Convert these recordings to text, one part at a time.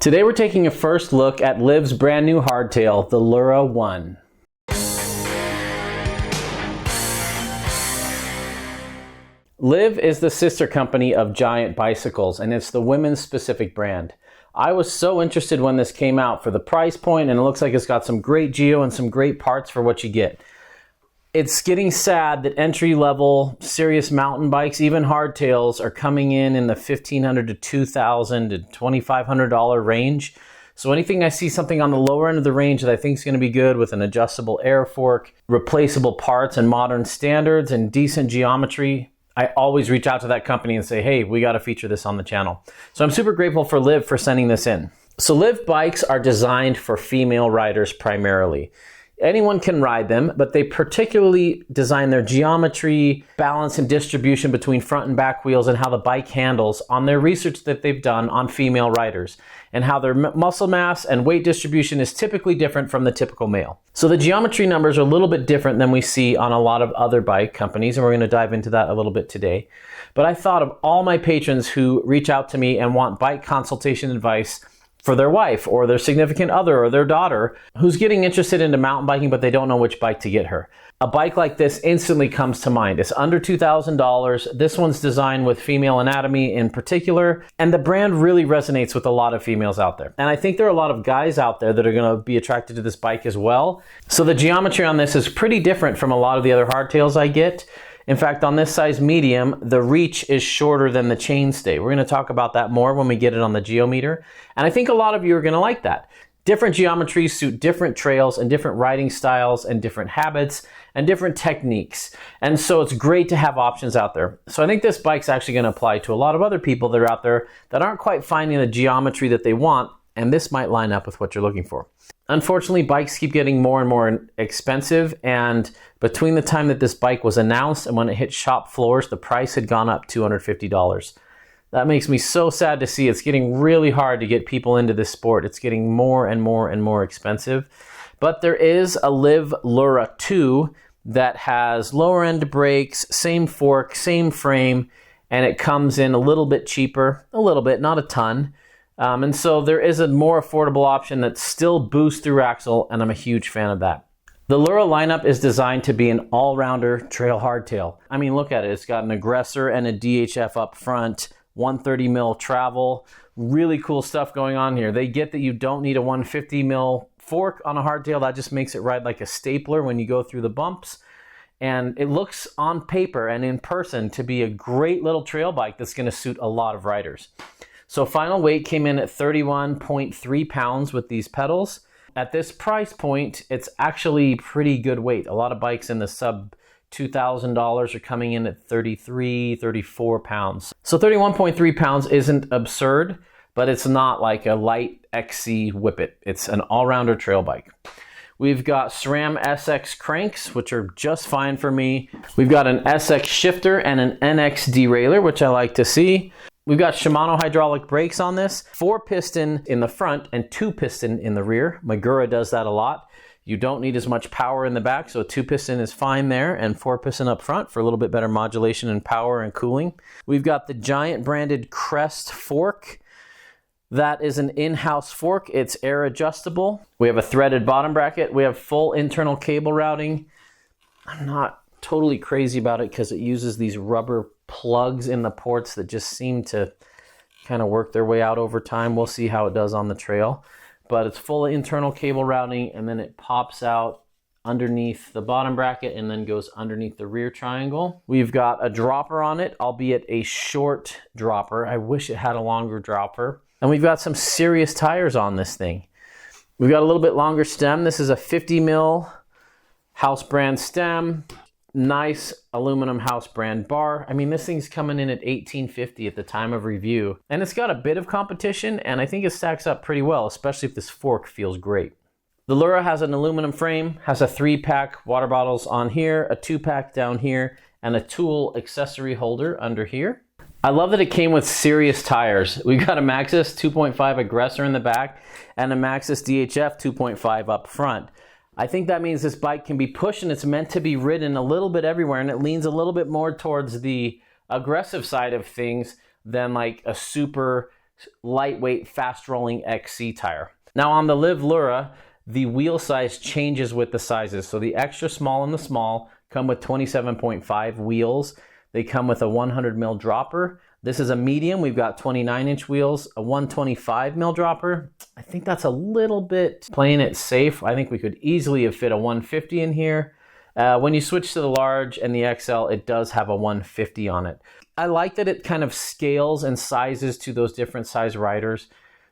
Today we're taking a first look at Liv's brand new hardtail, the Lurra 1. Liv is the sister company of Giant Bicycles, and it's the women's specific brand. I was so interested when this came out for the price point, and it looks like it's got some great geo and some great parts for what you get. It's getting sad that entry-level serious mountain bikes, even hardtails, are coming in the $1,500 to $2,000 to $2,500 range. So anything I see something on the lower end of the range that I think is going to be good with an adjustable air fork, replaceable parts and modern standards and decent geometry, I always reach out to that company and say, hey, we got to feature this on the channel. So I'm super grateful for Liv for sending this in. So Liv bikes are designed for female riders primarily. Anyone can ride them, but they particularly design their geometry, balance, and distribution between front and back wheels and how the bike handles on their research that they've done on female riders and how their muscle mass and weight distribution is typically different from the typical male. So the geometry numbers are a little bit different than we see on a lot of other bike companies, and we're going to dive into that a little bit today. But I thought of all my patrons who reach out to me and want bike consultation advice for their wife or their significant other or their daughter who's getting interested into mountain biking, but they don't know which bike to get her. A bike like this instantly comes to mind. It's under $2,000. This one's designed with female anatomy in particular, and the brand really resonates with a lot of females out there. And I think there are a lot of guys out there that are going to be attracted to this bike as well. So the geometry on this is pretty different from a lot of the other hardtails I get. In fact, on this size medium, the reach is shorter than the chainstay. We're going to talk about that more when we get it on the geometer. And I think a lot of you are going to like that. Different geometries suit different trails and different riding styles and different habits and different techniques. And so it's great to have options out there. So I think this bike's actually going to apply to a lot of other people that are out there that aren't quite finding the geometry that they want, and this might line up with what you're looking for. Unfortunately, bikes keep getting more and more expensive, and between the time that this bike was announced and when it hit shop floors, the price had gone up $250. That makes me so sad to see. It's getting really hard to get people into this sport. It's getting more and more and more expensive. But there is a Liv Lurra 2 that has lower end brakes, same fork, same frame, and it comes in a little bit cheaper, a little bit, not a ton. And so there is a more affordable option that still boosts through axle, and I'm a huge fan of that. The Lurra lineup is designed to be an all-rounder trail hardtail. I mean, look at it. It's got an aggressor and a DHF up front, 130 mil travel. Really cool stuff going on here. They get that you don't need a 150 mil fork on a hardtail. That just makes it ride like a stapler when you go through the bumps. And it looks on paper and in person to be a great little trail bike that's going to suit a lot of riders. So final weight came in at 31.3 pounds with these pedals. At this price point, it's actually pretty good weight. A lot of bikes in the sub $2,000 are coming in at 33, 34 pounds. So 31.3 pounds isn't absurd, but it's not like a light XC Whippet. It's an all-rounder trail bike. We've got SRAM SX cranks, which are just fine for me. We've got an SX shifter and an NX derailleur, which I like to see. We've got Shimano hydraulic brakes on this, 4-piston in the front and 2-piston in the rear. Magura does that a lot. You don't need as much power in the back, so a 2-piston is fine there, and 4-piston up front for a little bit better modulation and power and cooling. We've got the Giant branded Crest fork. That is an in-house fork. It's air adjustable. We have a threaded bottom bracket. We have full internal cable routing. I'm not totally crazy about it because it uses these rubber plugs in the ports that just seem to kind of work their way out over time. We'll see how it does on the trail. But it's full internal cable routing, and then it pops out underneath the bottom bracket and then goes underneath the rear triangle. We've got a dropper on it, albeit a short dropper. I wish it had a longer dropper. And we've got some serious tires on this thing. We've got a little bit longer stem. This is a 50 mil house brand stem. Nice aluminum house brand bar. I mean, this thing's coming in at $1,850 at the time of review. And it's got a bit of competition, and I think it stacks up pretty well, especially if this fork feels great. The Lurra has an aluminum frame, has a 3-pack water bottles on here, a 2-pack down here, and a tool accessory holder under here. I love that it came with serious tires. We've got a Maxxis 2.5 aggressor in the back and a Maxxis DHF 2.5 up front. I think that means this bike can be pushed and it's meant to be ridden a little bit everywhere, and it leans a little bit more towards the aggressive side of things than like a super lightweight, fast-rolling XC tire. Now on the Liv Lurra, the wheel size changes with the sizes. So the extra small and the small come with 27.5 wheels. They come with a 100 mil dropper. This is a medium. We've got 29-inch wheels, a 125 mil dropper. I think that's a little bit playing it safe. I think we could easily have fit a 150 in here. When you switch to the large and the XL, it does have a 150 on it. I like that it kind of scales and sizes to those different size riders.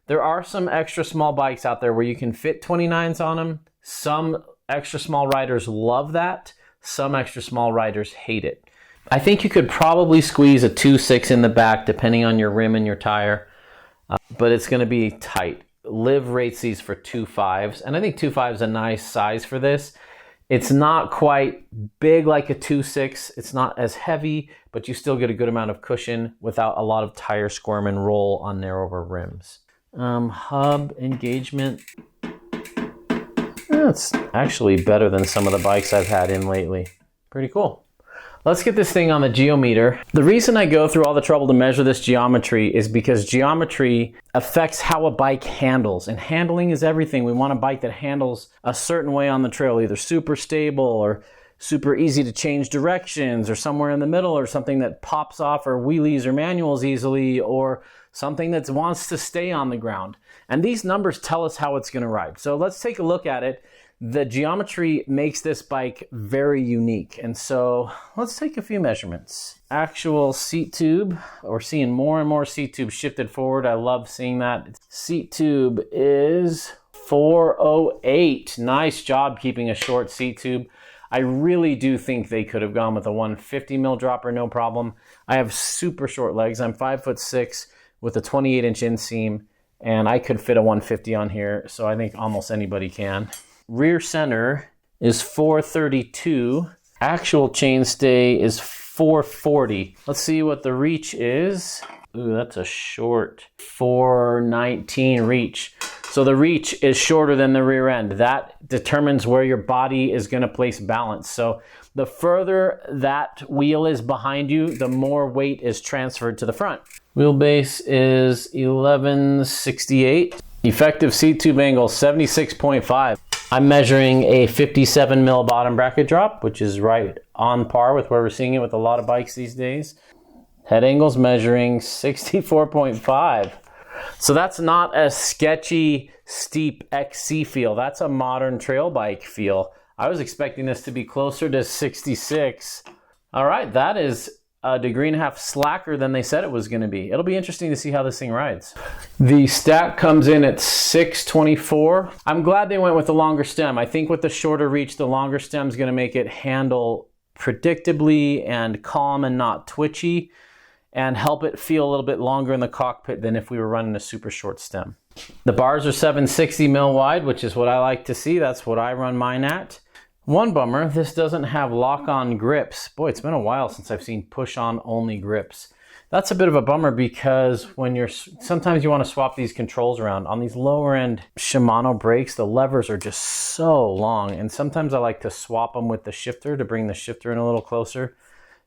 There are some extra small bikes out there where you can fit 29s on them. Some extra small riders love that. Some extra small riders hate it. I think you could probably squeeze a 2.6 in the back depending on your rim and your tire, but it's going to be tight. Liv rates these for 2.5s, and I think 2.5 is a nice size for this. It's not quite big like a 2.6. It's not as heavy, but you still get a good amount of cushion without a lot of tire squirm and roll on narrower rims. Hub engagement. That's actually better than some of the bikes I've had in lately. Pretty cool. Let's get this thing on the geometer. The reason I go through all the trouble to measure this geometry is because geometry affects how a bike handles, and handling is everything. We want a bike that handles a certain way on the trail, either super stable or super easy to change directions, or somewhere in the middle, or something that pops off or wheelies or manuals easily, or something that wants to stay on the ground. And these numbers tell us how it's going to ride. So let's take a look at it. The geometry makes this bike very unique. And so let's take a few measurements. Actual seat tube. We're seeing more and more seat tubes shifted forward. I love seeing that. Seat tube is 408. Nice job keeping a short seat tube. I really do think they could have gone with a 150 mil dropper, no problem. I have super short legs. I'm 5'6" with a 28-inch inseam, and I could fit a 150 on here, so I think almost anybody can. Rear center is 432. Actual chainstay is 440. Let's see what the reach is. Ooh, that's a short 419 reach. So the reach is shorter than the rear end. That determines where your body is going to place balance. So the further that wheel is behind you, the more weight is transferred to the front. Wheelbase is 1168. Effective seat tube angle 76.5. I'm measuring a 57 mil bottom bracket drop, which is right on par with where we're seeing it with a lot of bikes these days. Head angle's measuring 64.5. So that's not a sketchy, steep XC feel. That's a modern trail bike feel. I was expecting this to be closer to 66. All right, that is a degree and a half slacker than they said it was going to be. It'll be interesting to see how this thing rides. The stack comes in at 624. I'm glad they went with the longer stem. I think with the shorter reach, the longer stem is going to make it handle predictably and calm and not twitchy, and help it feel a little bit longer in the cockpit than if we were running a super short stem. The bars are 760 mil wide, which is what I like to see. That's what I run mine at. One bummer, this doesn't have lock-on grips. Boy, it's been a while since I've seen push-on only grips. That's a bit of a bummer because sometimes you want to swap these controls around. On these lower-end Shimano brakes, the levers are just so long, and sometimes I like to swap them with the shifter to bring the shifter in a little closer.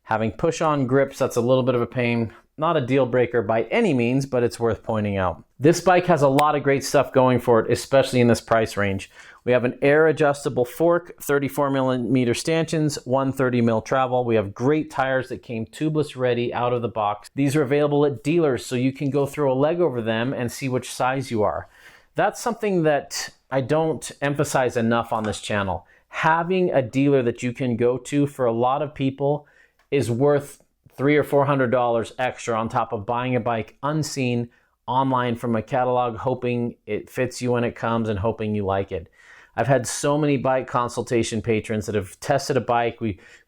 Having push-on grips, that's a little bit of a pain. Not a deal breaker by any means, but it's worth pointing out. This bike has a lot of great stuff going for it, especially in this price range. We have an air adjustable fork, 34 millimeter stanchions, 130 mil travel. We have great tires that came tubeless ready out of the box. These are available at dealers, so you can go throw a leg over them and see which size you are. That's something that I don't emphasize enough on this channel. Having a dealer that you can go to for a lot of people is worth $300 or $400 extra on top of buying a bike unseen online from a catalog, hoping it fits you when it comes and hoping you like it. I've had so many bike consultation patrons that have tested a bike.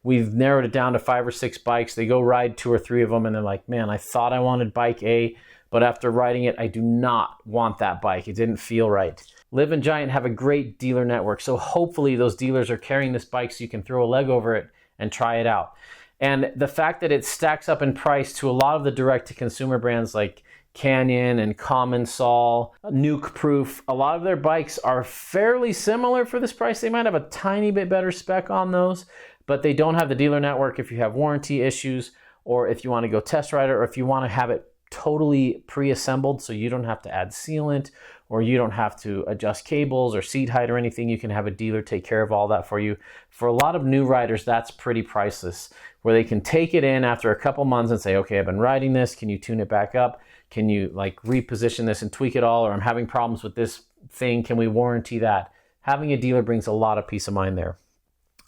We've narrowed it down to 5 or 6 bikes. They go ride 2 or 3 of them and they're like, man, I thought I wanted bike A, but after riding it, I do not want that bike. It didn't feel right. Liv and Giant have a great dealer network, so hopefully those dealers are carrying this bike so you can throw a leg over it and try it out. And the fact that it stacks up in price to a lot of the direct-to-consumer brands like Canyon and Common Sol, Nuke Proof, a lot of their bikes are fairly similar for this price. They might have a tiny bit better spec on those, but they don't have the dealer network if you have warranty issues, or if you want to go test ride it, or if you want to have it totally pre-assembled, so you don't have to add sealant or you don't have to adjust cables or seat height or anything. You can have a dealer take care of all that for you. For a lot of new riders, that's pretty priceless, where they can take it in after a couple months and say, okay, I've been riding this. Can you tune it back up? Can you like reposition this and tweak it all? Or I'm having problems with this thing. Can we warranty that? Having a dealer brings a lot of peace of mind there.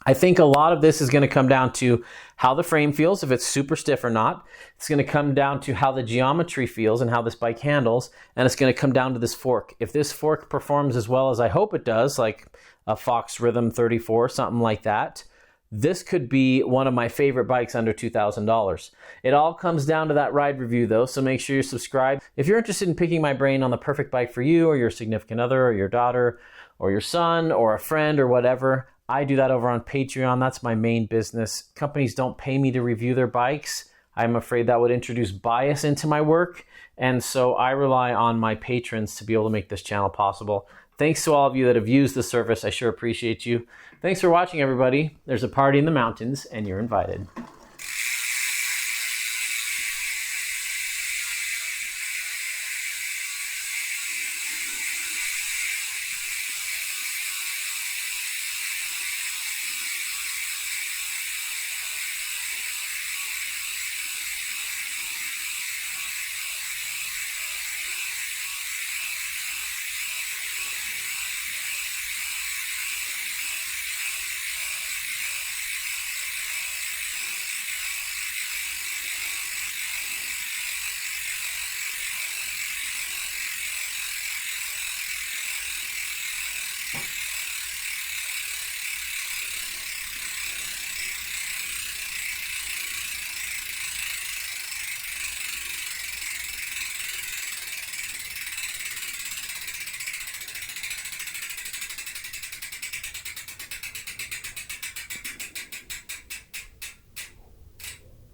I think a lot of this is going to come down to how the frame feels, if it's super stiff or not. It's going to come down to how the geometry feels and how this bike handles. And it's going to come down to this fork. If this fork performs as well as I hope it does, like a Fox Rhythm 34, something like that, this could be one of my favorite bikes under $2,000. It all comes down to that ride review though, so make sure you subscribe. If you're interested in picking my brain on the perfect bike for you or your significant other or your daughter or your son or a friend or whatever, I do that over on Patreon. That's my main business. Companies don't pay me to review their bikes. I'm afraid that would introduce bias into my work. And so I rely on my patrons to be able to make this channel possible. Thanks to all of you that have used the service. I sure appreciate you. Thanks for watching, everybody. There's a party in the mountains, and you're invited.